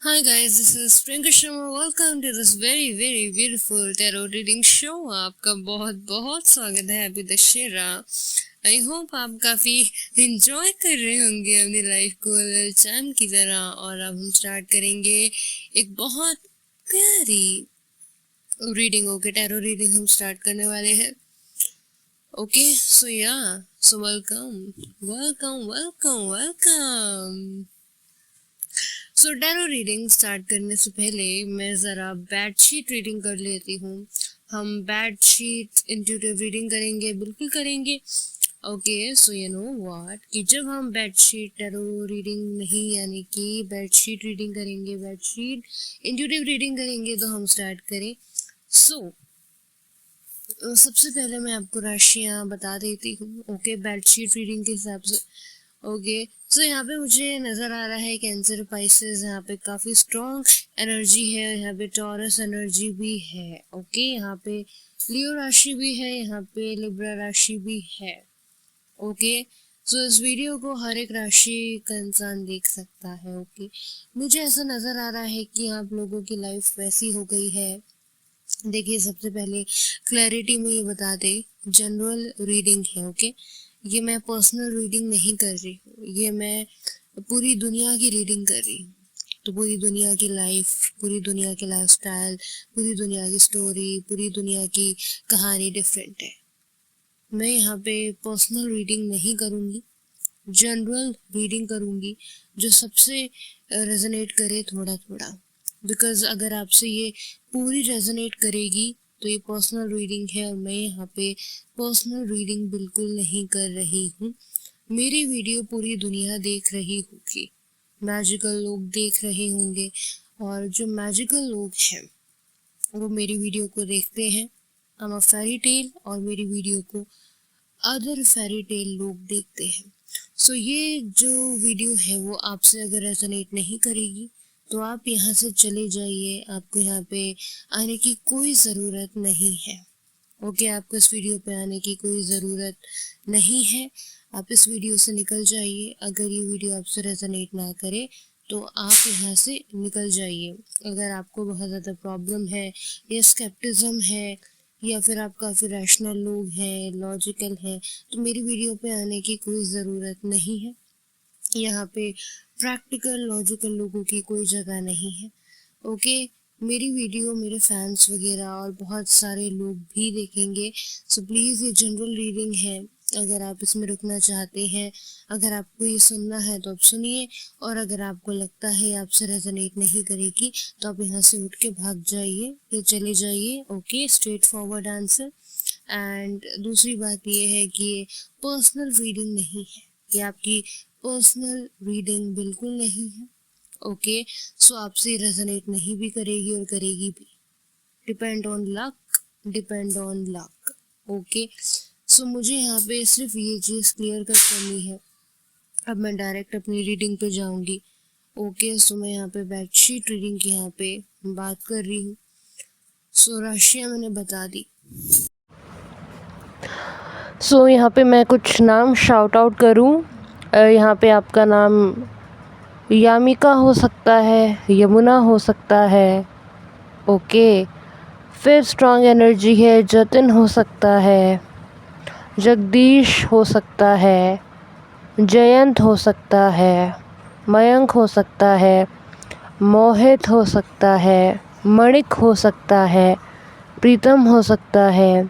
Hi guys, this is Priyanka Sharma. Welcome to this very beautiful tarot reading show. आपका बहुत बहुत स्वागत है अभी दशहरा। आई होप आप काफी इंजॉय कर रहे होंगे अपनी लाइफ को चांद की तरह। और अब हम स्टार्ट करेंगे एक बहुत प्यारी रीडिंग। ओके, टैरो रीडिंग हम स्टार्ट करने वाले हैं। Okay, so welcome. So tarot reading start करने से पहले मैं ज़रा बेडशीट रीडिंग कर लेती हूँ। हम बेडशीट इंट्यूटिव रीडिंग करेंगे, बिल्कुल करेंगे। Okay, so you know what कि जब हम बेडशीट टैरो रीडिंग नहीं यानी कि बेडशीट रीडिंग करेंगे, बेडशीट इंट्यूटिव रीडिंग करेंगे, तो हम स्टार्ट करें। सबसे पहले मैं आपको राशियाँ बता देती हूँ। ओके, बेडशीट रीडिंग के हिसाब से। ओके, सो यहाँ पे मुझे नज़र आ रहा है कैंसर, पाइसेस, यहाँ पे काफ़ी स्ट्रॉन्ग एनर्जी है। यहाँ पे टॉरस एनर्जी भी है। ओके, यहाँ पे लियो राशि भी है, यहाँ पे लिब्रा राशि भी है। ओके, सो इस वीडियो को हर एक राशि का इंसान देख सकता है। ओके, मुझे ऐसा नज़र आ रहा है कि आप लोगों की लाइफ वैसी हो गई है। देखिए, सबसे पहले क्लैरिटी में ये बता दे, जनरल रीडिंग है। ओके, ये मैं पर्सनल रीडिंग नहीं कर रही हूँ, ये मैं पूरी दुनिया की रीडिंग कर रही हूँ। तो पूरी दुनिया की लाइफ, पूरी दुनिया की लाइफस्टाइल, पूरी दुनिया की स्टोरी, पूरी दुनिया की कहानी डिफरेंट है। मैं यहाँ पे पर्सनल रीडिंग नहीं करूँगी, जनरल रीडिंग करूँगी जो सबसे रेजोनेट करे थोड़ा थोड़ा। बिकॉज अगर आपसे ये पूरी रेजोनेट करेगी तो ये पर्सनल रीडिंग है, और मैं यहाँ पे पर्सनल रीडिंग बिल्कुल नहीं कर रही हूँ। मेरी वीडियो पूरी दुनिया देख रही होगी, मैजिकल लोग देख रहे होंगे, और जो मैजिकल लोग हैं वो मेरी वीडियो को देखते हैं। I am a fairy tale, और मेरी वीडियो को अदर फेरी टेल लोग देखते हैं। सो ये जो वीडियो है वो आपसे अगर रेजोनेट नहीं करेगी तो आप यहाँ से चले जाइए, आपको यहाँ पे आने की कोई ज़रूरत नहीं है। ओके, आपको इस वीडियो पे आने की कोई ज़रूरत नहीं है, आप इस वीडियो से निकल जाइए। अगर ये वीडियो आपसे रेजोनेट ना करे तो आप यहाँ से निकल जाइए। अगर आपको बहुत ज़्यादा प्रॉब्लम है या स्केप्टिज़म है, या फिर आप काफ़ी रैशनल लोग हैं, लॉजिकल हैं, तो मेरी वीडियो पे आने की कोई ज़रूरत नहीं है। यहाँ पे प्रैक्टिकल लॉजिकल लोगों की कोई जगह नहीं है। ओके, मेरी वीडियो मेरे फैंस वगैरह और बहुत सारे लोग भी देखेंगे। सो प्लीज़, ये जनरल रीडिंग है। अगर आप इसमें रुकना चाहते हैं, अगर आपको ये सुनना है तो आप सुनिए, और अगर आपको लगता है आपसे रेजोनेट नहीं करेगी तो आप यहाँ से उठ के भाग जाइए या चले जाइए। Okay, straight forward answer. And दूसरी बात ये है कि ये पर्सनल रीडिंग नहीं है, ये आपकी पर्सनल रीडिंग बिल्कुल नहीं है। ओके, सो आपसे रेजोनेट नहीं भी करेगी और करेगी भी, depend on luck, depend on luck. Okay, so मुझे यहाँ पे सिर्फ ये चीज़ क्लियर कर करनी है। अब मैं डायरेक्ट अपनी रीडिंग पे जाऊँगी। ओके, सो मैं यहाँ पे बेडशीट रीडिंग की यहाँ पे बात कर रही हूँ। सो राशियाँ मैंने बता दी। सो यहाँ पे मैं कुछ नाम शाउट आउट करूँ। यहाँ पे आपका नाम यामिका हो सकता है, यमुना हो सकता है। ओके, फिर स्ट्रॉन्ग एनर्जी है, जतिन हो सकता है, जगदीश हो सकता है, जयंत हो सकता है, मयंक हो सकता है, मोहित हो सकता है, मणिक हो सकता है, प्रीतम हो सकता है,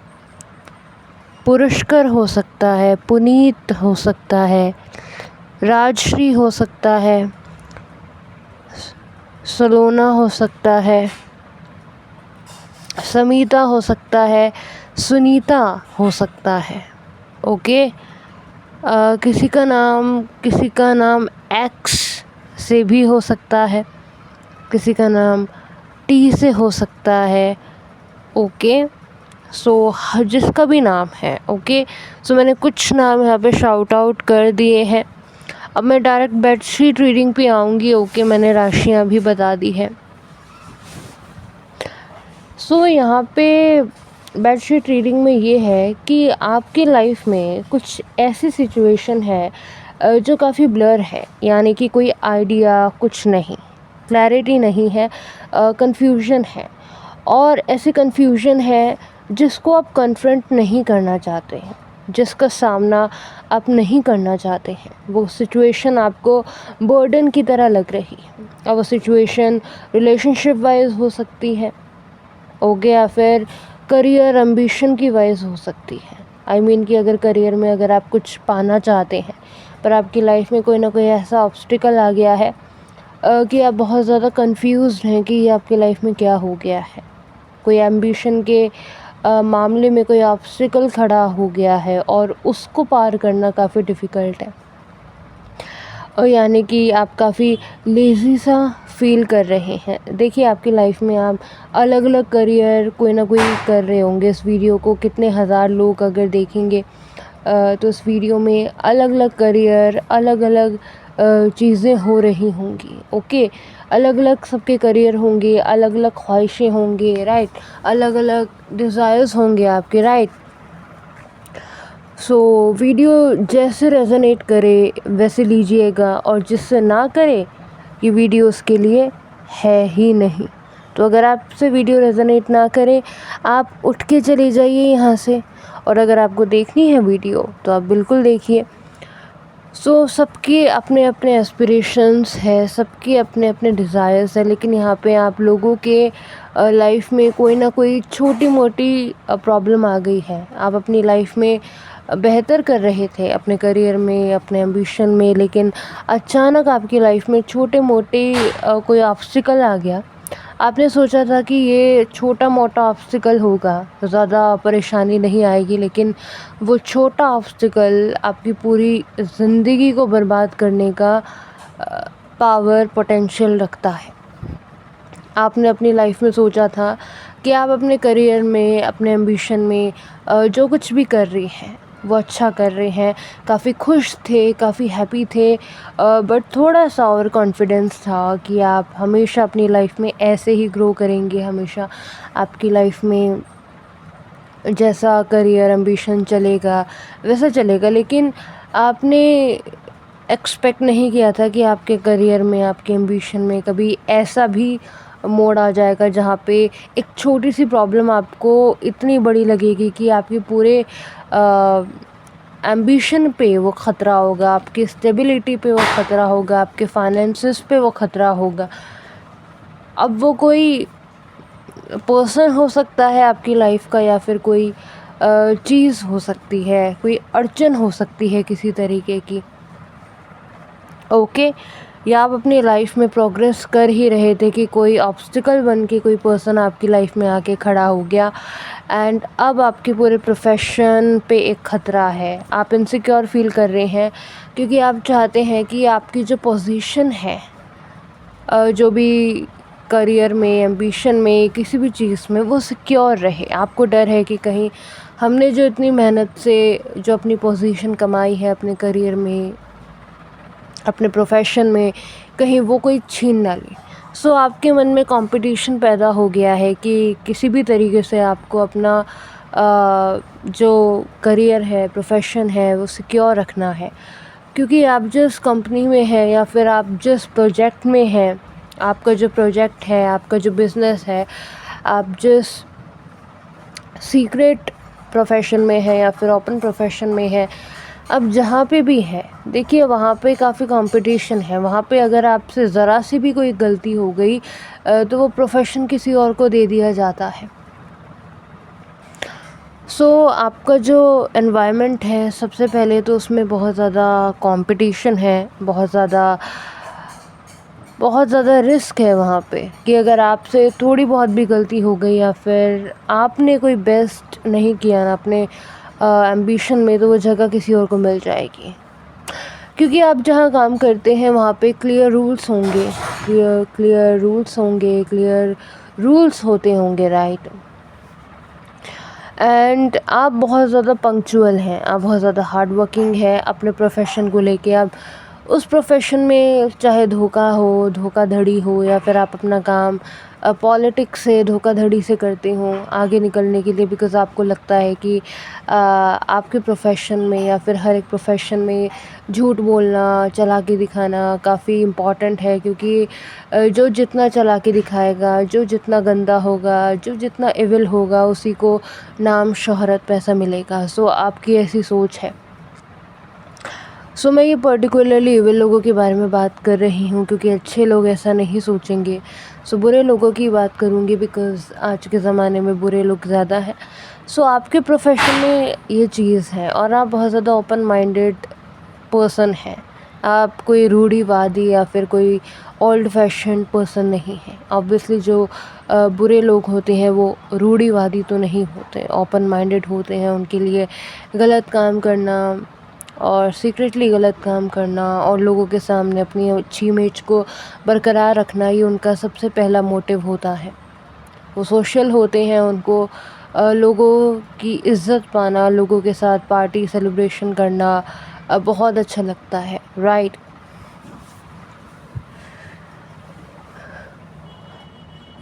पुरुष्कर हो सकता है, पुनीत हो सकता है, राजश्री हो सकता है, सलोना हो सकता है, समीता हो सकता है, सुनीता हो सकता है। ओके, किसी का नाम एक्स से भी हो सकता है, किसी का नाम टी से हो सकता है। ओके, सो जिसका भी नाम है। ओके, सो मैंने कुछ नाम यहाँ पे शाउट आउट कर दिए हैं। अब मैं डायरेक्ट बेडशीट रीडिंग पे आऊँगी। ओके, मैंने राशियाँ भी बता दी है। सो यहाँ पे बेडशीट रीडिंग में ये है कि आपकी लाइफ में कुछ ऐसी सिचुएशन है जो काफ़ी ब्लर है, यानी कि कोई आइडिया कुछ नहीं। क्लैरिटी नहीं है, कन्फ्यूजन है। और ऐसी कन्फ्यूजन है जिसको आप कन्फ्रंट नहीं करना चाहते हैं, जिसका सामना आप नहीं करना चाहते हैं। वो सिचुएशन आपको बर्डन की तरह लग रही है, और वो सिचुएशन रिलेशनशिप वाइज हो सकती है, ओके, या फिर करियर एम्बिशन की वाइज हो सकती है। आई मीन कि अगर करियर में अगर आप कुछ पाना चाहते हैं पर आपकी लाइफ में कोई ना कोई ऐसा ऑब्स्टिकल आ गया है कि आप बहुत ज़्यादा कंफ्यूज्ड हैं कि ये आपकी लाइफ में क्या हो गया है। कोई एम्बिशन के मामले में कोई ऑब्स्टिकल खड़ा हो गया है और उसको पार करना काफ़ी डिफ़िकल्ट है, और यानी कि आप काफ़ी लेज़ी सा फील कर रहे हैं। देखिए, आपकी लाइफ में आप अलग अलग करियर कोई ना कोई कर रहे होंगे। इस वीडियो को कितने हज़ार लोग अगर देखेंगे तो इस वीडियो में अलग अलग करियर, अलग अलग चीज़ें हो रही होंगी, ओके। अलग अलग सबके करियर होंगे, अलग अलग ख्वाहिशें होंगे, राइट। अलग अलग डिज़ायर्स होंगे आपके, राइट। सो वीडियो जैसे रेजोनेट करे वैसे लीजिएगा, और जिससे ना करे ये वीडियो उसके लिए है ही नहीं। तो अगर आपसे वीडियो रेजोनेट ना करे, आप उठ के चले जाइए यहाँ से, और अगर आपको देखनी है वीडियो तो आप बिल्कुल देखिए। सो सबके अपने अपने एस्पिरेशंस है, सबके अपने अपने डिज़ायर्स है, लेकिन यहाँ पे आप लोगों के लाइफ में कोई ना कोई छोटी मोटी प्रॉब्लम आ गई है। आप अपनी लाइफ में बेहतर कर रहे थे अपने करियर में, अपने एम्बिशन में, लेकिन अचानक आपकी लाइफ में छोटे मोटे कोई ऑब्स्टिकल आ गया। आपने सोचा था कि ये छोटा मोटा ऑब्स्टिकल होगा, ज़्यादा परेशानी नहीं आएगी, लेकिन वो छोटा ऑब्स्टिकल आपकी पूरी ज़िंदगी को बर्बाद करने का पावर, पोटेंशियल रखता है। आपने अपनी लाइफ में सोचा था कि आप अपने करियर में, अपने एम्बिशन में जो कुछ भी कर रही हैं वो अच्छा कर रहे हैं, काफ़ी खुश थे, काफ़ी हैप्पी थे, बट थोड़ा सा और कॉन्फिडेंस था कि आप हमेशा अपनी लाइफ में ऐसे ही ग्रो करेंगे, हमेशा आपकी लाइफ में जैसा करियर एम्बिशन चलेगा वैसा चलेगा। लेकिन आपने एक्सपेक्ट नहीं किया था कि आपके करियर में, आपके एम्बिशन में कभी ऐसा भी मोड़ आ जाएगा जहाँ पे एक छोटी सी प्रॉब्लम आपको इतनी बड़ी लगेगी कि आपके पूरे एम्बिशन पे वो ख़तरा होगा, आपकी स्टेबिलिटी पे वो ख़तरा होगा, आपके फाइनेंसेस पे वो ख़तरा होगा। अब वो कोई पर्सन हो सकता है आपकी लाइफ का, या फिर कोई चीज़ हो सकती है, कोई अड़चन हो सकती है किसी तरीके की, ओके। या आप अपनी लाइफ में प्रोग्रेस कर ही रहे थे कि कोई ऑब्स्टिकल बन के कोई पर्सन आपकी लाइफ में आके खड़ा हो गया, एंड अब आपके पूरे प्रोफेशन पे एक ख़तरा है। आप इनसिक्योर फील कर रहे हैं क्योंकि आप चाहते हैं कि आपकी जो पोजीशन है, जो भी करियर में, एम्बिशन में, किसी भी चीज़ में, वो सिक्योर रहे। आपको डर है कि कहीं हमने जो इतनी मेहनत से जो अपनी पोजीशन कमाई है अपने करियर में, अपने प्रोफेशन में, कहीं वो कोई छीन ना ले। सो आपके मन में कंपटीशन पैदा हो गया है कि किसी भी तरीके से आपको अपना जो करियर है, प्रोफेशन है, वो सिक्योर रखना है। क्योंकि आप जिस कंपनी में हैं या फिर आप जिस प्रोजेक्ट में हैं, आपका जो प्रोजेक्ट है, आपका जो बिज़नेस है, आप जिस सीक्रेट प्रोफेशन में है या फिर ओपन प्रोफेशन में है, अब जहाँ पे भी है, देखिए वहाँ पे काफ़ी कंपटीशन है। वहाँ पे अगर आपसे ज़रा सी भी कोई गलती हो गई तो वो प्रोफेशन किसी और को दे दिया जाता है। सो आपका जो एनवायरनमेंट है, सबसे पहले तो उसमें बहुत ज़्यादा कंपटीशन है, बहुत ज़्यादा रिस्क है वहाँ पे कि अगर आपसे थोड़ी बहुत भी गलती हो गई या फिर आपने कोई बेस्ट नहीं किया ना अपने एम्बिशन में, तो वो जगह किसी और को मिल जाएगी। क्योंकि आप जहाँ काम करते हैं वहाँ पे क्लियर रूल्स होंगे, क्लियर रूल्स होते होंगे, राइट। एंड आप बहुत ज़्यादा पंक्चुअल हैं, आप बहुत ज़्यादा हार्ड वर्किंग है अपने प्रोफेशन को लेके। आप उस प्रोफेशन में चाहे धोखा हो, धोखाधड़ी हो, या फिर आप अपना काम पॉलिटिक्स से, धोखाधड़ी से करते हो आगे निकलने के लिए, बिकॉज़ आपको लगता है कि आपके प्रोफेशन में या फिर हर एक प्रोफेशन में झूठ बोलना, चालाकी दिखाना काफ़ी इम्पॉर्टेंट है, क्योंकि जो जितना चालाकी दिखाएगा, जो जितना गंदा होगा, जो जितना इविल होगा, उसी को नाम, शोहरत, पैसा मिलेगा। सो आपकी ऐसी सोच है। सो मैं ये पर्टिकुलरली इविल लोगों के बारे में बात कर रही हूँ, क्योंकि अच्छे लोग ऐसा नहीं सोचेंगे। सो बुरे लोगों की बात करूँगी, बिकॉज़ आज के ज़माने में बुरे लोग ज़्यादा हैं। सो आपके प्रोफेशन में ये चीज़ है, और आप बहुत ज़्यादा ओपन माइंडेड पर्सन हैं। आप कोई रूढ़िवादी या फिर कोई ओल्ड फैशन पर्सन नहीं है। ऑब्वियसली जो बुरे लोग होते हैं वो रूढ़िवादी तो नहीं होते, ओपन माइंडेड होते हैं। उनके लिए गलत काम करना और सीक्रेटली गलत काम करना और लोगों के सामने अपनी अच्छी इमेज को बरकरार रखना, ये उनका सबसे पहला मोटिव होता है। वो सोशल होते हैं, उनको लोगों की इज़्ज़त पाना, लोगों के साथ पार्टी सेलिब्रेशन करना बहुत अच्छा लगता है, राइट।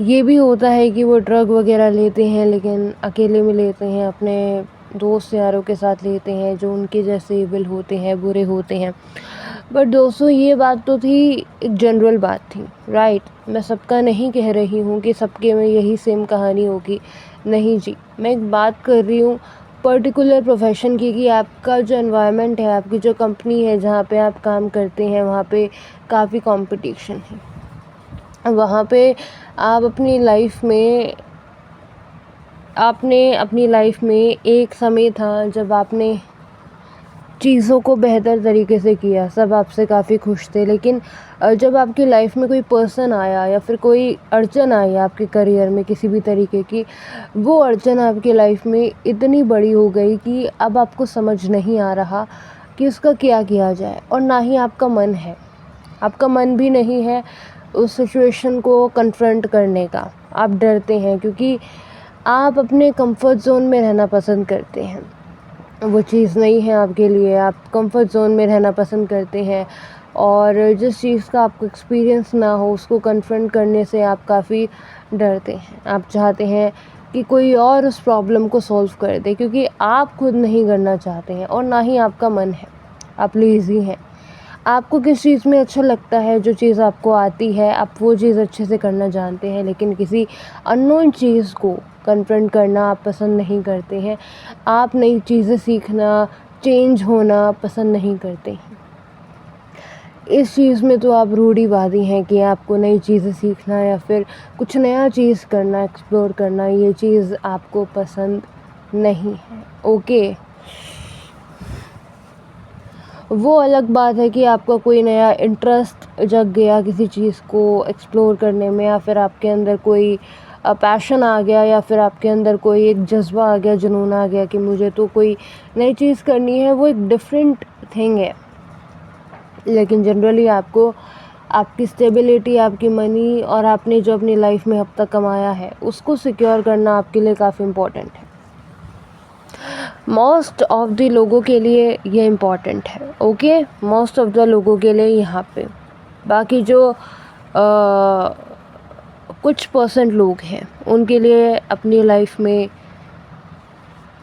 ये भी होता है कि वो ड्रग वगैरह लेते हैं, लेकिन अकेले में लेते हैं, अपने दोस्त यारों के साथ लेते हैं जो उनके जैसे इविल होते हैं, बुरे होते हैं। बट दोस्तों, ये बात तो थी, एक जनरल बात थी, राइट। मैं सबका नहीं कह रही हूँ कि सबके में यही सेम कहानी होगी, नहीं जी। मैं एक बात कर रही हूँ पर्टिकुलर प्रोफेशन की, कि आपका जो एनवायरनमेंट है, आपकी जो कंपनी है जहाँ पे आप काम करते हैं, वहाँ पे काफ़ी कंपटीशन है। वहाँ पे आप अपनी लाइफ में एक समय था जब आपने चीज़ों को बेहतर तरीके से किया, सब आपसे काफ़ी खुश थे। लेकिन जब आपकी लाइफ में कोई पर्सन आया या फिर कोई अड़चन आई आपके करियर में किसी भी तरीके की, वो अड़चन आपकी लाइफ में इतनी बड़ी हो गई कि अब आपको समझ नहीं आ रहा कि उसका क्या किया जाए, और ना ही आपका मन भी नहीं है उस सिचुएशन को कन्फ्रंट करने का। आप डरते हैं, क्योंकि आप अपने कंफर्ट ज़ोन में रहना पसंद करते हैं। वो चीज़ नहीं है आपके लिए, आप कंफर्ट ज़ोन में रहना पसंद करते हैं, और जिस चीज़ का आपको एक्सपीरियंस ना हो उसको कन्फ्रंट करने से आप काफ़ी डरते हैं। आप चाहते हैं कि कोई और उस प्रॉब्लम को सॉल्व कर दे, क्योंकि आप खुद नहीं करना चाहते हैं, और ना ही आपका मन है। आप लेज़ी हैं। आपको किस चीज़ में अच्छा लगता है, जो चीज़ आपको आती है, आप वो चीज़ अच्छे से करना जानते हैं, लेकिन किसी अननोन चीज़ को कन्फ्रंट करना आप पसंद नहीं करते हैं। आप नई चीज़ें सीखना, चेंज होना पसंद नहीं करते हैं। इस चीज़ में तो आप रूढ़िवादी हैं कि आपको नई चीज़ें सीखना या फिर कुछ नया चीज़ करना, एक्सप्लोर करना, ये चीज़ आपको पसंद नहीं है, ओके। वो अलग बात है कि आपका कोई नया इंटरेस्ट जग गया किसी चीज़ को एक्सप्लोर करने में, या फिर आपके अंदर कोई पैशन आ गया, या फिर आपके अंदर कोई एक जज़्बा आ गया, जुनून आ गया कि मुझे तो कोई नई चीज़ करनी है। वो एक डिफरेंट थिंग है। लेकिन जनरली आपको आपकी स्टेबिलिटी, आपकी मनी और आपने जो अपनी लाइफ में अब तक कमाया है उसको सिक्योर करना आपके लिए काफ़ी इम्पोर्टेंट है। मोस्ट ऑफ द लोगों के लिए ये इम्पॉर्टेंट है, ओके। मोस्ट ऑफ द लोगों के लिए यहाँ पे, बाकी जो कुछ % लोग हैं उनके लिए अपनी लाइफ में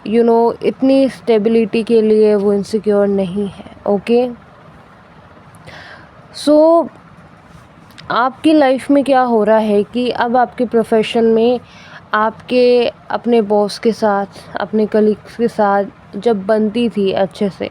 इतनी स्टेबिलिटी के लिए वो इनसिक्योर नहीं है, ओके। सो आपकी लाइफ में क्या हो रहा है कि अब आपके प्रोफेशन में आपके अपने बॉस के साथ, अपने कलीग्स के साथ जब बनती थी अच्छे से,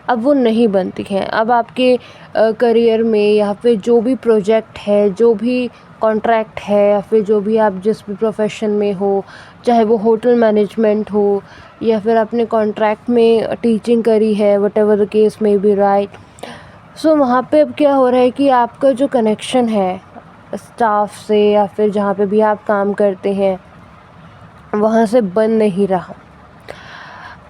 अब वो नहीं बनती हैं। अब आपके करियर में या फिर जो भी प्रोजेक्ट है, जो भी कॉन्ट्रैक्ट है, या फिर जो भी आप जिस भी प्रोफेशन में हो, चाहे वो होटल मैनेजमेंट हो या फिर आपने कॉन्ट्रैक्ट में टीचिंग करी है, whatever the case may be, right. So वहाँ पे अब क्या हो रहा है कि आपका जो कनेक्शन है स्टाफ से या फिर जहाँ पे भी आप काम करते हैं, वहाँ से बन नहीं रहा।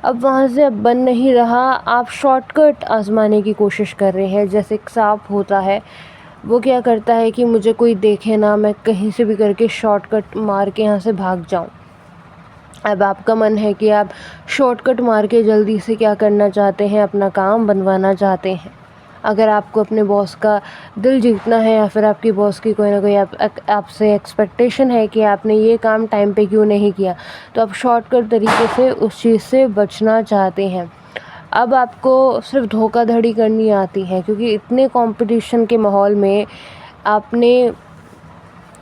अब वहाँ से अब बन नहीं रहा, आप शॉर्टकट आजमाने की कोशिश कर रहे हैं। जैसे एक सांप होता है, वो क्या करता है कि मुझे कोई देखे ना, मैं कहीं से भी करके शॉर्टकट मार के यहाँ से भाग जाऊँ। अब आपका मन है कि आप शॉर्टकट मार के जल्दी से क्या करना चाहते हैं, अपना काम बनवाना चाहते हैं, अगर आपको अपने बॉस का दिल जीतना है या फिर आपकी बॉस की कोई ना कोई आपसे एक्सपेक्टेशन है कि आपने ये काम टाइम पे क्यों नहीं किया, तो आप शॉर्टकट तरीके से उस चीज़ से बचना चाहते हैं। अब आपको सिर्फ धोखाधड़ी करनी आती है, क्योंकि इतने कंपटीशन के माहौल में आपने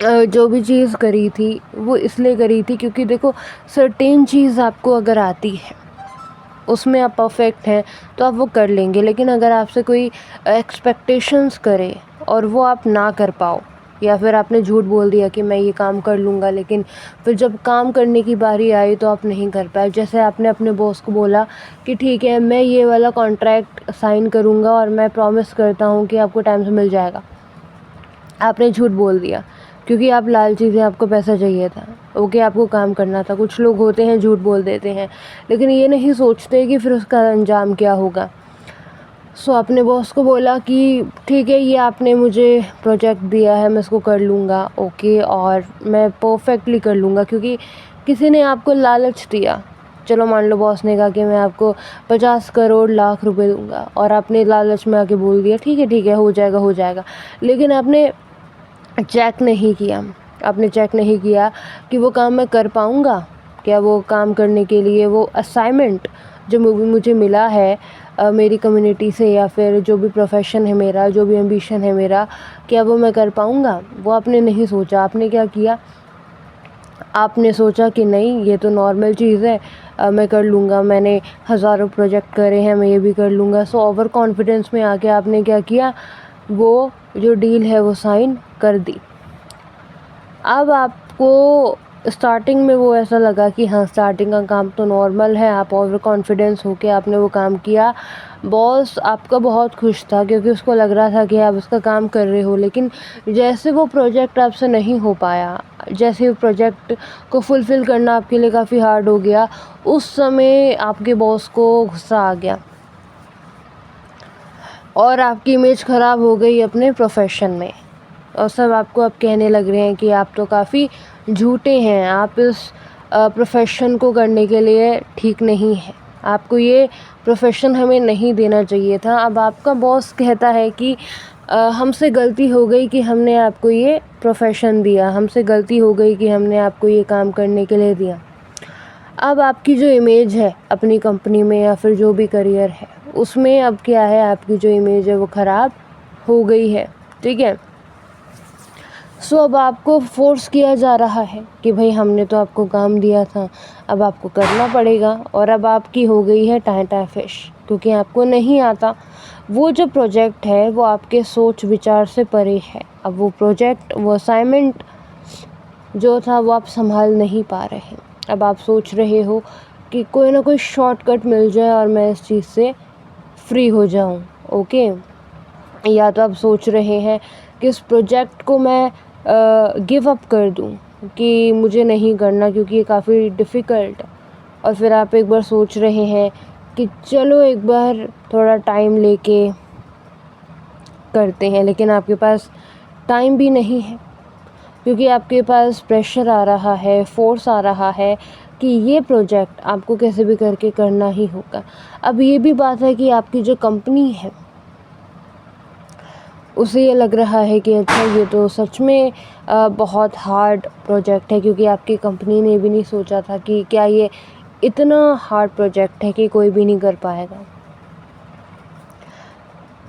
जो भी चीज़ करी थी वो इसलिए करी थी क्योंकि देखो, सर्टेन चीज़ आपको अगर आती है, उसमें आप परफेक्ट हैं, तो आप वो कर लेंगे। लेकिन अगर आपसे कोई एक्सपेक्टेशंस करे और वो आप ना कर पाओ, या फिर आपने झूठ बोल दिया कि मैं ये काम कर लूँगा, लेकिन फिर जब काम करने की बारी आई तो आप नहीं कर पाए। जैसे आपने अपने बॉस को बोला कि ठीक है, मैं ये वाला कॉन्ट्रैक्ट साइन करूँगा और मैं प्रॉमिस करता हूँ कि आपको टाइम से मिल जाएगा। आपने झूठ बोल दिया क्योंकि आप लालची थे, आपको पैसा चाहिए था, ओके, आपको काम करना था। कुछ लोग होते हैं झूठ बोल देते हैं, लेकिन ये नहीं सोचते कि फिर उसका अंजाम क्या होगा। सो अपने बॉस को बोला कि ठीक है, ये आपने मुझे प्रोजेक्ट दिया है, मैं इसको कर लूँगा, ओके, और मैं परफेक्टली कर लूँगा, क्योंकि किसी ने आपको लालच दिया। चलो मान लो बॉस ने कहा कि मैं आपको 50 करोड़ लाख रुपए दूंगा, और आपने लालच में आके बोल दिया ठीक है, हो जाएगा हो जाएगा। लेकिन आपने चेक नहीं किया, आपने चेक नहीं किया कि वो काम मैं कर पाऊँगा क्या, वो काम करने के लिए वो असाइनमेंट जो मुझे मिला है मेरी कम्युनिटी से, या फिर जो भी प्रोफेशन है मेरा, जो भी एम्बिशन है मेरा, क्या वो मैं कर पाऊँगा, वो आपने नहीं सोचा। आपने क्या किया, आपने सोचा कि नहीं, ये तो नॉर्मल चीज़ है, मैं कर लूँगा, मैंने हज़ारों प्रोजेक्ट करे हैं, मैं ये भी कर लूँगा। सो ओवर कॉन्फिडेंस में आके आपने क्या किया, वो जो डील है वो साइन कर दी। अब आपको स्टार्टिंग में वो ऐसा लगा कि हाँ, स्टार्टिंग का काम तो नॉर्मल है, आप ओवर कॉन्फिडेंस होके आपने वो काम किया। बॉस आपका बहुत खुश था क्योंकि उसको लग रहा था कि आप उसका काम कर रहे हो। लेकिन जैसे वो प्रोजेक्ट आपसे नहीं हो पाया, जैसे वो प्रोजेक्ट को फुलफ़िल करना आपके लिए काफ़ी हार्ड हो गया, उस समय आपके बॉस को गुस्सा आ गया और आपकी इमेज ख़राब हो गई अपने प्रोफेशन में। और सब आपको अब कहने लग रहे हैं कि आप तो काफ़ी झूठे हैं, आप इस प्रोफेशन को करने के लिए ठीक नहीं हैं, आपको ये प्रोफेशन हमें नहीं देना चाहिए था। अब आपका बॉस कहता है कि हमसे गलती हो गई कि हमने आपको ये प्रोफेशन दिया, हमसे गलती हो गई कि हमने आपको ये काम करने के लिए दिया। अब आपकी जो इमेज है अपनी कंपनी में या फिर जो भी करियर है उसमें, अब क्या है, आपकी जो इमेज है वो ख़राब हो गई है, ठीक है। सो अब आपको फोर्स किया जा रहा है कि भाई हमने तो आपको काम दिया था, अब आपको करना पड़ेगा। और अब आपकी हो गई है टाटा फिश, क्योंकि आपको नहीं आता। वो जो प्रोजेक्ट है वो आपके सोच विचार से परे है। अब वो प्रोजेक्ट, वो असाइनमेंट जो था वो आप संभाल नहीं पा रहे हैं। अब आप सोच रहे हो कि कोई ना कोई शॉर्टकट मिल जाए और मैं इस चीज़ से फ्री हो जाऊं, ओके। या तो आप सोच रहे हैं कि इस प्रोजेक्ट को मैं गिव अप कर दूं, कि मुझे नहीं करना क्योंकि ये काफ़ी डिफ़िकल्ट है। और फिर आप एक बार सोच रहे हैं कि चलो एक बार थोड़ा टाइम लेके करते हैं, लेकिन आपके पास टाइम भी नहीं है क्योंकि आपके पास प्रेशर आ रहा है, फोर्स आ रहा है कि ये प्रोजेक्ट आपको कैसे भी करके करना ही होगा। अब ये भी बात है कि आपकी जो कंपनी है उसे ये लग रहा है कि अच्छा, ये तो सच में बहुत हार्ड प्रोजेक्ट है, क्योंकि आपकी कंपनी ने भी नहीं सोचा था कि क्या ये इतना हार्ड प्रोजेक्ट है कि कोई भी नहीं कर पाएगा।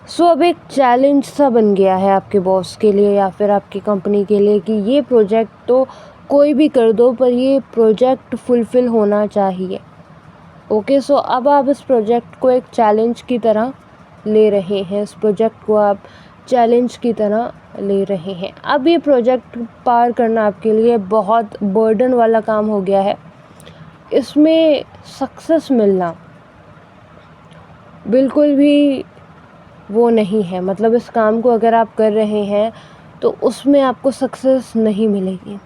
सो अब एक चैलेंज सा बन गया है आपके बॉस के लिए या फिर आपकी कंपनी के लिए कि ये प्रोजेक्ट तो कोई भी कर दो, पर ये प्रोजेक्ट फुलफ़िल होना चाहिए, ओके। सो अब आप इस प्रोजेक्ट को एक चैलेंज की तरह ले रहे हैं, इस प्रोजेक्ट को आप चैलेंज की तरह ले रहे हैं। अब ये प्रोजेक्ट पार करना आपके लिए बहुत बर्डन वाला काम हो गया है। इसमें सक्सेस मिलना बिल्कुल भी वो नहीं है, मतलब इस काम को अगर आप कर रहे हैं तो उसमें आपको सक्सेस नहीं मिलेगी,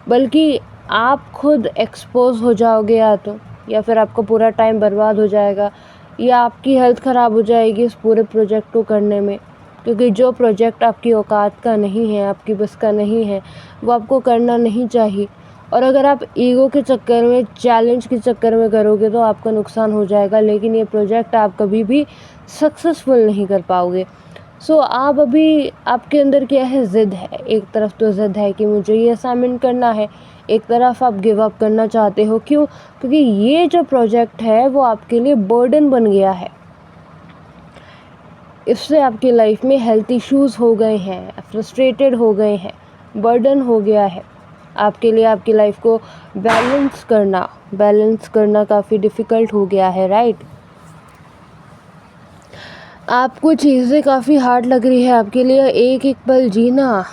बल्कि आप खुद एक्सपोज हो जाओगे, या फिर आपका पूरा टाइम बर्बाद हो जाएगा, या आपकी हेल्थ ख़राब हो जाएगी इस पूरे प्रोजेक्ट को करने में। क्योंकि जो प्रोजेक्ट आपकी औकात का नहीं है, आपकी बस का नहीं है, वो आपको करना नहीं चाहिए। और अगर आप ईगो के चक्कर में, चैलेंज के चक्कर में करोगे तो आपका नुकसान हो जाएगा, लेकिन ये प्रोजेक्ट आप कभी भी सक्सेसफुल नहीं कर पाओगे। सो आप अभी आपके अंदर क्या है, ज़िद है। एक तरफ तो ज़िद है कि मुझे ये असाइनमेंट करना है, एक तरफ आप गिव अप करना चाहते हो। क्यों? क्योंकि ये जो प्रोजेक्ट है वो आपके लिए बर्डन बन गया है। इससे आपकी लाइफ में हेल्थ इश्यूज़ हो गए हैं, फ्रस्ट्रेटेड हो गए हैं, बर्डन हो गया है आपके लिए। आपकी लाइफ को बैलेंस करना काफ़ी डिफ़िकल्ट हो गया है, राइट? आपको चीज़ें काफ़ी हार्ड लग रही है आपके लिए। एक एक पल जीना,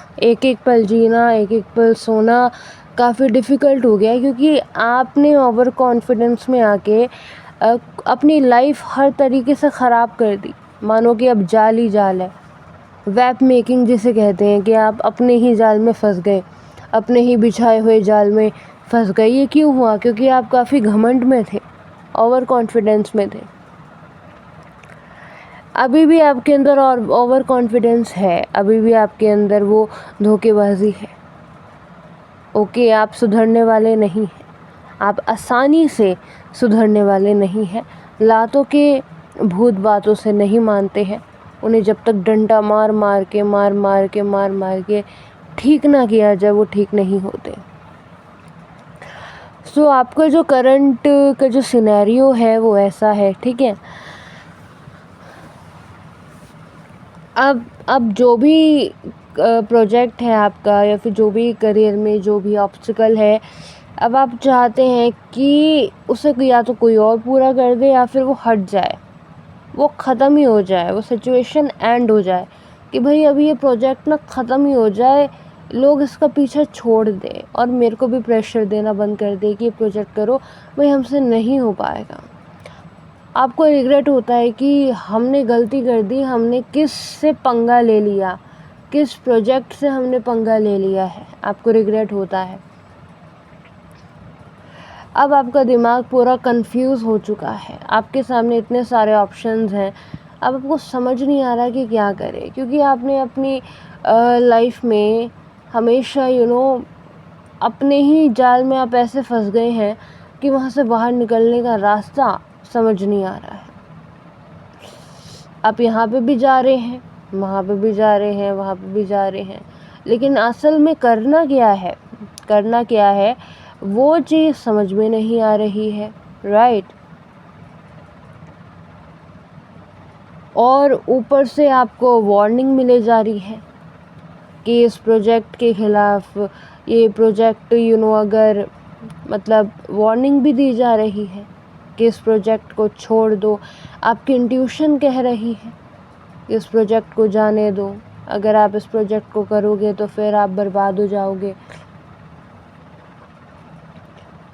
एक एक पल सोना काफ़ी डिफ़िकल्ट हो गया है, क्योंकि आपने ओवर कॉन्फिडेंस में आके अपनी लाइफ हर तरीके से ख़राब कर दी। मानो कि अब जाल ही जाल है। वेब मेकिंग जिसे कहते हैं कि आप अपने ही जाल में फंस गए, अपने ही बिछाए हुए जाल में फंस गए। ये क्यों हुआ? क्योंकि आप काफ़ी घमंड में थे, ओवर कॉन्फिडेंस में थे। अभी भी आपके अंदर और ओवर कॉन्फिडेंस है, अभी भी आपके अंदर वो धोखेबाजी है। ओके, आप सुधरने वाले नहीं हैं, आप आसानी से सुधरने वाले नहीं हैं। लातों के भूत बातों से नहीं मानते हैं। उन्हें जब तक डंडा मार मार के ठीक ना किया जाए, वो ठीक नहीं होते। सो आपका जो करंट का जो सिनेरियो है वो ऐसा है, ठीक है? अब जो भी प्रोजेक्ट है आपका, या फिर जो भी करियर में जो भी ऑब्स्टिकल है, अब आप चाहते हैं कि उसे या तो कोई और पूरा कर दे, या फिर वो हट जाए, वो ख़त्म ही हो जाए, वो सिचुएशन एंड हो जाए कि भाई अभी ये प्रोजेक्ट ना ख़त्म ही हो जाए, लोग इसका पीछा छोड़ दें और मेरे को भी प्रेशर देना बंद कर दे कि ये प्रोजेक्ट करो, भाई हमसे नहीं हो पाएगा। आपको रिग्रेट होता है कि हमने गलती कर दी, हमने किस से पंगा ले लिया, किस प्रोजेक्ट से हमने पंगा ले लिया है, आपको रिग्रेट होता है। अब आपका दिमाग पूरा कंफ्यूज हो चुका है, आपके सामने इतने सारे ऑप्शंस हैं, अब आपको समझ नहीं आ रहा कि क्या करें, क्योंकि आपने अपनी लाइफ में हमेशा अपने ही जाल में आप ऐसे फंस गए हैं कि वहाँ से बाहर निकलने का रास्ता समझ नहीं आ रहा है। आप यहाँ पे भी जा रहे हैं, वहाँ पे भी जा रहे हैं, वहाँ पे भी जा रहे हैं, लेकिन असल में करना क्या है वो चीज़ समझ में नहीं आ रही है, राइट? और ऊपर से आपको वार्निंग मिले जा रही है कि इस प्रोजेक्ट के खिलाफ, ये प्रोजेक्ट अगर मतलब वार्निंग भी दी जा रही है कि इस प्रोजेक्ट को छोड़ दो। आपकी इंट्यूशन कह रही है कि इस प्रोजेक्ट को जाने दो, अगर आप इस प्रोजेक्ट को करोगे तो फिर आप बर्बाद हो जाओगे।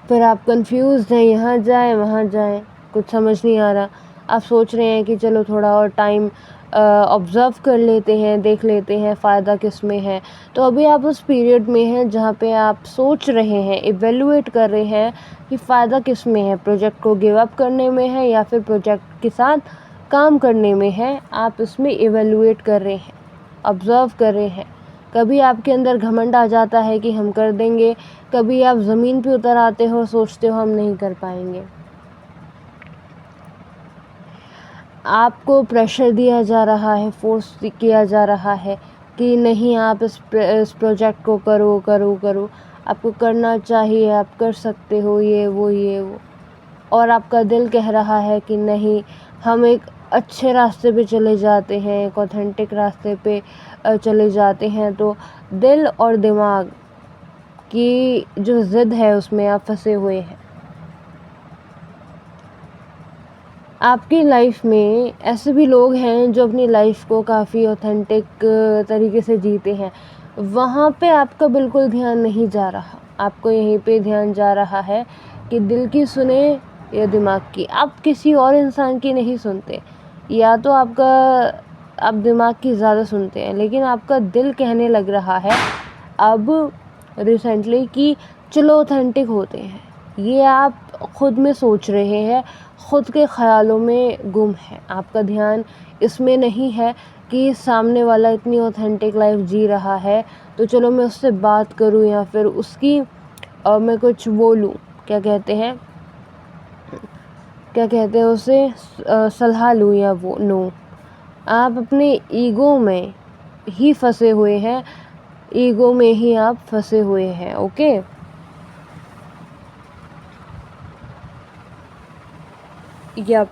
फिर आप कंफ्यूज हैं, यहाँ जाएं वहाँ जाएं, कुछ समझ नहीं आ रहा। आप सोच रहे हैं कि चलो थोड़ा और टाइम ऑब्ज़र्व कर लेते हैं, देख लेते हैं फ़ायदा किस में है। तो अभी आप उस पीरियड में हैं जहाँ पे आप सोच रहे हैं, इवैल्यूएट कर रहे हैं कि फ़ायदा किस में है, प्रोजेक्ट को गिव अप करने में है या फिर प्रोजेक्ट के साथ काम करने में है। आप इसमें इवैल्यूएट कर रहे हैं, ऑब्ज़र्व कर रहे हैं। कभी आपके अंदर घमंड आ जाता है कि हम कर देंगे, कभी आप ज़मीन पे उतर आते हो, सोचते हो हम नहीं कर पाएंगे। आपको प्रेशर दिया जा रहा है, फोर्स किया जा रहा है कि नहीं आप इस प्रोजेक्ट को करो, आपको करना चाहिए, आप कर सकते हो, ये वो। और आपका दिल कह रहा है कि नहीं, हम एक अच्छे रास्ते पे चले जाते हैं, एक ऑथेंटिक रास्ते पे चले जाते हैं। तो दिल और दिमाग की जो ज़िद है उसमें आप फंसे हुए हैं। आपकी लाइफ में ऐसे भी लोग हैं जो अपनी लाइफ को काफ़ी ऑथेंटिक तरीके से जीते हैं, वहाँ पे आपका बिल्कुल ध्यान नहीं जा रहा। आपको यहीं पे ध्यान जा रहा है कि दिल की सुने या दिमाग की। आप किसी और इंसान की नहीं सुनते, या तो आप दिमाग की ज़्यादा सुनते हैं, लेकिन आपका दिल कहने लग रहा है अब रिसेंटली कि चलो ऑथेंटिक होते हैं। ये आप खुद में सोच रहे हैं, ख़ुद के ख़यालों में गुम है। आपका ध्यान इसमें नहीं है कि सामने वाला इतनी ऑथेंटिक लाइफ जी रहा है, तो चलो मैं उससे बात करूं या फिर उसकी मैं कुछ बोलूं, क्या कहते हैं उसे, सलाह लूं या वो नो। आप अपने ईगो में ही फंसे हुए हैं, ईगो में ही आप फंसे हुए हैं। Okay, yup.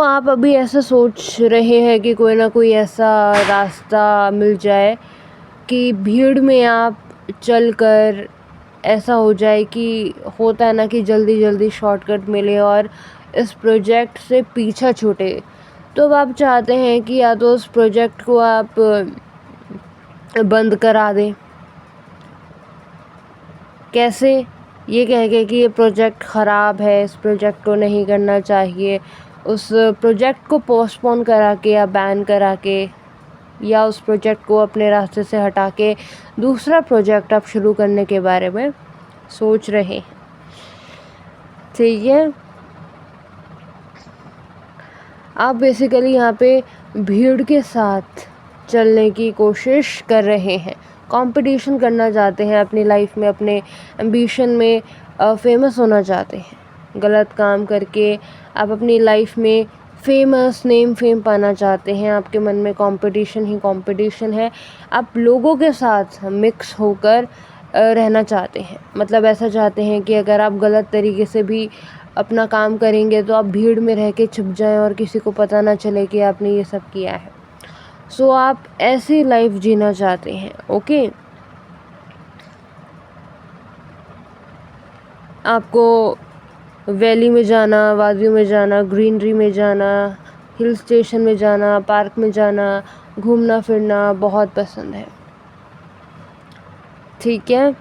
आप अभी ऐसा सोच रहे हैं कि कोई ना कोई ऐसा रास्ता मिल जाए कि भीड़ में आप चलकर ऐसा हो जाए कि होता है ना कि जल्दी जल्दी शॉर्टकट मिले और इस प्रोजेक्ट से पीछा छूटे। तो अब आप चाहते हैं कि या तो उस प्रोजेक्ट को आप बंद करा दें। कैसे? ये कह के कि ये प्रोजेक्ट ख़राब है, इस प्रोजेक्ट को नहीं करना चाहिए। उस प्रोजेक्ट को पोस्टपोन करा के या बैन करा के या उस प्रोजेक्ट को अपने रास्ते से हटा के दूसरा प्रोजेक्ट आप शुरू करने के बारे में सोच रहे हैं। ठीक है, आप बेसिकली यहाँ पे भीड़ के साथ चलने की कोशिश कर रहे हैं, कंपटीशन करना चाहते हैं अपनी लाइफ में, अपने एम्बिशन में फेमस होना चाहते हैं। गलत काम करके आप अपनी लाइफ में फेमस फेम पाना चाहते हैं। आपके मन में कंपटीशन ही कंपटीशन है। आप लोगों के साथ मिक्स होकर रहना चाहते हैं। मतलब ऐसा चाहते हैं कि अगर आप गलत तरीके से भी अपना काम करेंगे तो आप भीड़ में रह के छुप जाएं और किसी को पता ना चले कि आपने ये सब किया है। आप ऐसी लाइफ जीना चाहते हैं। ओके, आपको वैली में जाना, वादियों में जाना, ग्रीनरी में जाना, हिल स्टेशन में जाना, पार्क में जाना, घूमना फिरना बहुत पसंद है। ठीक है,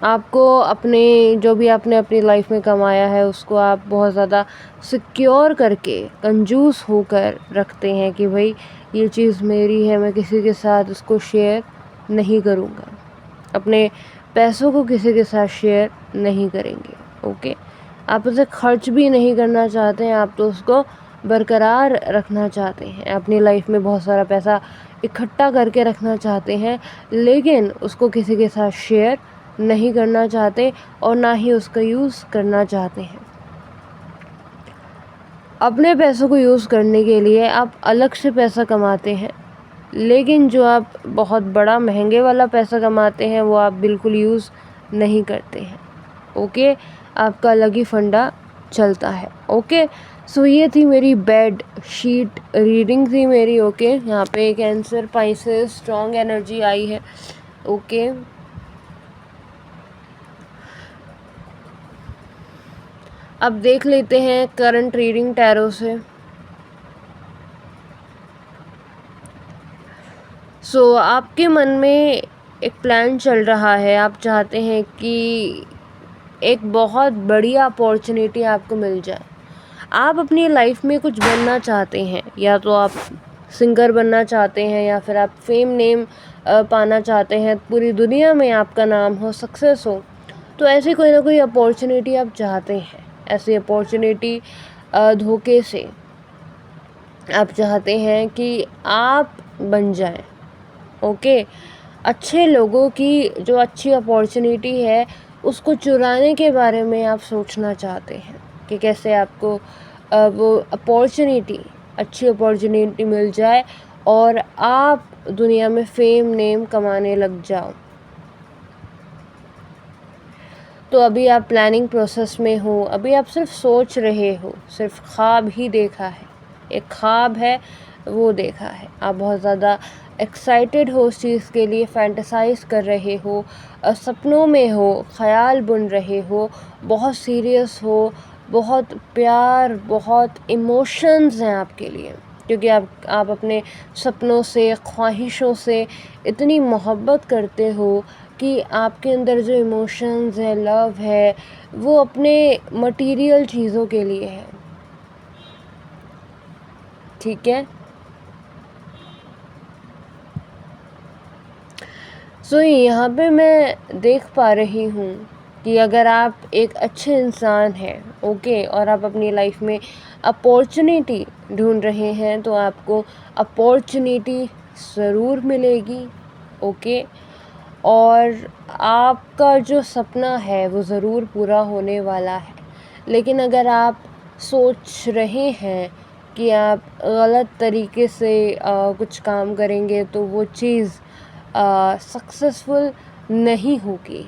आपको अपने जो भी आपने अपनी लाइफ में कमाया है उसको आप बहुत ज़्यादा सिक्योर करके, कंजूस होकर रखते हैं कि भाई ये चीज़ मेरी है, मैं किसी के साथ उसको शेयर नहीं करूँगा। अपने पैसों को किसी के साथ शेयर नहीं करेंगे। ओके, आप उसे खर्च भी नहीं करना चाहते हैं, आप तो उसको बरकरार रखना चाहते हैं। अपनी लाइफ में बहुत सारा पैसा इकट्ठा करके रखना चाहते हैं, लेकिन उसको किसी के साथ शेयर नहीं करना चाहते और ना ही उसका यूज़ करना चाहते हैं। अपने पैसों को यूज़ करने के लिए आप अलग से पैसा कमाते हैं, लेकिन जो आप बहुत बड़ा महंगे वाला पैसा कमाते हैं वो आप बिल्कुल यूज़ नहीं करते हैं। ओके, आपका अलग ही फंडा चलता है। ओके, ये थी मेरी बेड शीट रीडिंग थी मेरी। ओके, यहाँ पे कैंसर, पाइसेस, स्ट्रॉन्ग एनर्जी आई है। ओके, अब देख लेते हैं करंट रीडिंग टैरो से। आपके मन में एक प्लान चल रहा है। आप चाहते हैं कि एक बहुत बड़ी अपॉर्चुनिटी आपको मिल जाए। आप अपनी लाइफ में कुछ बनना चाहते हैं, या तो आप सिंगर बनना चाहते हैं या फिर आप फेम पाना चाहते हैं, पूरी दुनिया में आपका नाम हो, सक्सेस हो। तो ऐसी कोई ना कोई अपॉर्चुनिटी आप चाहते हैं। ऐसी अपॉर्चुनिटी धोखे से आप चाहते हैं कि आप बन जाएं। ओके, अच्छे लोगों की जो अच्छी अपॉर्चुनिटी है उसको चुराने के बारे में आप सोचना चाहते हैं कि कैसे आपको वो अपॉर्चुनिटी, अच्छी अपॉर्चुनिटी मिल जाए और आप दुनिया में फेम नेम कमाने लग जाओ। तो अभी आप प्लानिंग प्रोसेस में हो, अभी आप सिर्फ सोच रहे हो, सिर्फ ख्वाब ही देखा है, एक ख्वाब है वो देखा है। आप बहुत ज़्यादा एक्साइटेड हो उस चीज़ के लिए, फैंटेसाइज कर रहे हो, सपनों में हो, ख्याल बुन रहे हो, बहुत सीरियस हो, बहुत प्यार, बहुत इमोशंस हैं आपके लिए, क्योंकि आप अपने सपनों से, ख्वाहिशों से इतनी मोहब्बत करते हो कि आपके अंदर जो इमोशंस है, लव है, वो अपने मटेरियल चीज़ों के लिए है। ठीक है, यहाँ पे मैं देख पा रही हूँ कि अगर आप एक अच्छे इंसान हैं, ओके, और आप अपनी लाइफ में अपॉर्चुनिटी ढूंढ रहे हैं, तो आपको अपॉर्चुनिटी ज़रूर मिलेगी। ओके, और आपका जो सपना है वो ज़रूर पूरा होने वाला है। लेकिन अगर आप सोच रहे हैं कि आप गलत तरीके से कुछ काम करेंगे तो वो चीज़ सक्सेसफुल नहीं होगी।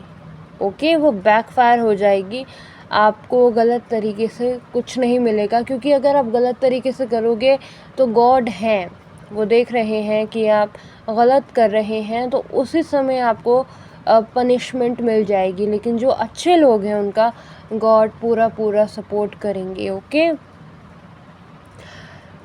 ओके, वो बैकफायर हो जाएगी, आपको गलत तरीके से कुछ नहीं मिलेगा। क्योंकि अगर आप गलत तरीके से करोगे तो गॉड हैं, वो देख रहे हैं कि आप गलत कर रहे हैं, तो उसी समय आपको पनिशमेंट मिल जाएगी। लेकिन जो अच्छे लोग हैं उनका गॉड पूरा सपोर्ट करेंगे। ओके,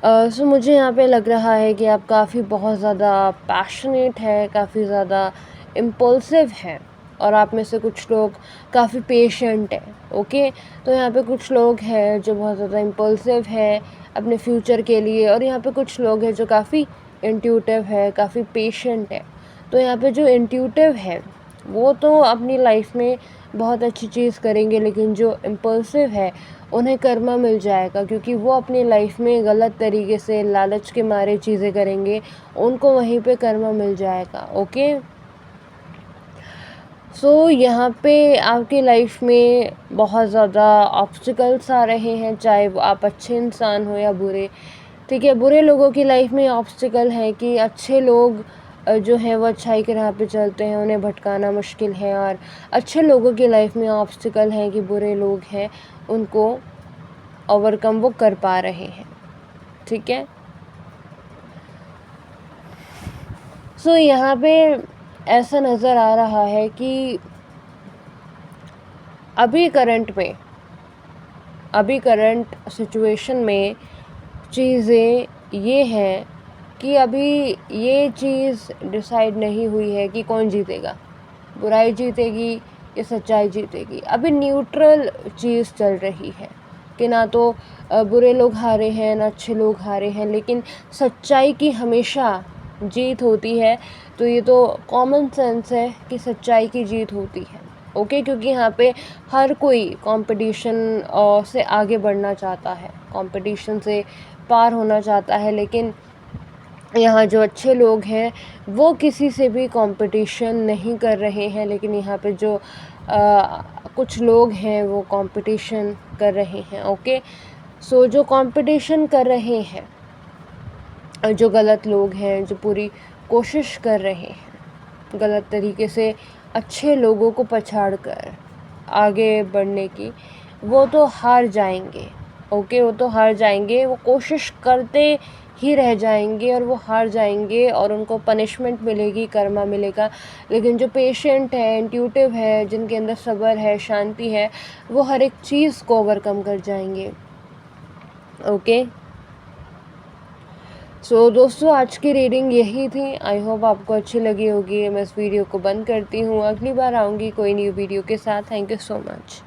सो मुझे यहाँ पे लग रहा है कि आप काफ़ी बहुत ज़्यादा पैशनेट है, काफ़ी ज़्यादा इम्पल्सिव है, और आप में से कुछ लोग काफ़ी पेशेंट हैं। ओके, तो यहाँ पे कुछ लोग हैं जो बहुत ज़्यादा इम्पल्सिव है अपने फ्यूचर के लिए, और यहाँ पे कुछ लोग हैं जो काफ़ी इंट्यूटिव है, काफ़ी पेशेंट है। तो यहाँ पे जो इंट्यूटिव है वो तो अपनी लाइफ में बहुत अच्छी चीज़ करेंगे, लेकिन जो इम्पल्सिव है उन्हें कर्मा मिल जाएगा, क्योंकि वो अपनी लाइफ में गलत तरीके से लालच के मारे चीज़ें करेंगे, उनको वहीं पे कर्मा मिल जाएगा। ओके, सो यहाँ पे आपकी लाइफ में बहुत ज़्यादा ऑब्स्टिकल्स आ रहे हैं, चाहे वो आप अच्छे इंसान हो या बुरे। ठीक है, बुरे लोगों की लाइफ में ऑब्स्टिकल है कि अच्छे लोग जो हैं वो अच्छाई के राह पे चलते हैं, उन्हें भटकाना मुश्किल है। और अच्छे लोगों की लाइफ में ऑब्स्टिकल है कि बुरे लोग हैं, उनको ओवरकम वो कर पा रहे हैं। ठीक है, सो यहाँ पे ऐसा नज़र आ रहा है कि अभी करंट सिचुएशन में चीज़ें ये हैं कि अभी ये चीज़ डिसाइड नहीं हुई है कि कौन जीतेगा, बुराई जीतेगी या सच्चाई जीतेगी। अभी न्यूट्रल चीज़ चल रही है कि ना तो बुरे लोग हारे हैं ना अच्छे लोग हारे हैं, लेकिन सच्चाई की हमेशा जीत होती है। तो ये तो कॉमन सेंस है कि सच्चाई की जीत होती है। ओके, क्योंकि यहाँ पे हर कोई कंपटीशन से आगे बढ़ना चाहता है, कंपटीशन से पार होना चाहता है। लेकिन यहाँ जो अच्छे लोग हैं वो किसी से भी कंपटीशन नहीं कर रहे हैं, लेकिन यहाँ पे जो कुछ लोग हैं वो कंपटीशन कर रहे हैं। ओके, सो जो कंपटीशन कर रहे हैं, जो गलत लोग हैं, जो पूरी कोशिश कर रहे हैं गलत तरीके से अच्छे लोगों को पछाड़ कर आगे बढ़ने की, वो तो हार जाएंगे। ओके, वो तो हार जाएंगे, वो कोशिश करते ही रह जाएंगे और वो हार जाएंगे और उनको पनिशमेंट मिलेगी, कर्मा मिलेगा। लेकिन जो पेशेंट है, इंट्यूटिव है, जिनके अंदर सब्र है, शांति है, वो हर एक चीज़ को ओवरकम कर जाएंगे। ओके, सो दोस्तों, आज की रीडिंग यही थी। आई होप आपको अच्छी लगी होगी। मैं इस वीडियो को बंद करती हूँ, अगली बार आऊँगी कोई न्यू वीडियो के साथ। Thank you so much.